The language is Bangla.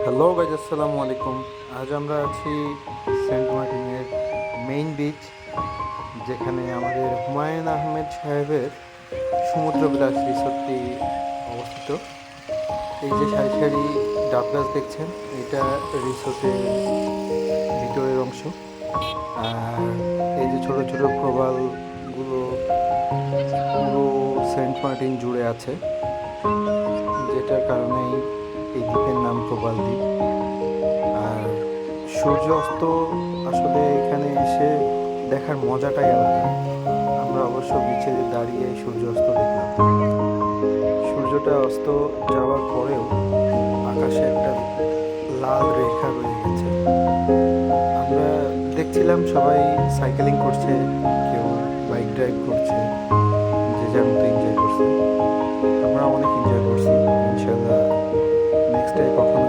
হ্যালো গাইজ, আসসালামু আলাইকুম। আজ আমরা আছি সেন্ট মার্টিনের মেইন বিচ, যেখানে আমাদের হুমায়ুন আহমেদ সাহেবের সমুদ্রবিলাস রিসোর্টটি অবস্থিত। এই যে সারি সারি ডাব গাছ দেখছেন, এটা রিসোর্টের ভিতরের অংশ। আর এই যে ছোট ছোট প্রবালগুলো পুরো সেন্ট মার্টিন জুড়ে আছে, যেটার কারণেই এই দ্বীপের নাম প্রবাল দ্বীপ। আর সূর্য অস্ত আসলে এখানে এসে দেখার মজাটাই আলাদা। আমরা অবশ্য বিচে দাঁড়িয়ে সূর্য অস্ত দেখলাম। সূর্যটা অস্ত যাওয়ার পরেও আকাশে একটা লাল রেখা রয়ে গেছে। আমরা দেখছিলাম সবাই সাইকেলিং করছে, কেউ বাইক ড্রাইভ করছে, যে যার মতো এনজয় করছে। আমরা অনেক এনজয় করছি। ইনশাল্লাহ নেক্সট টাইম কখনো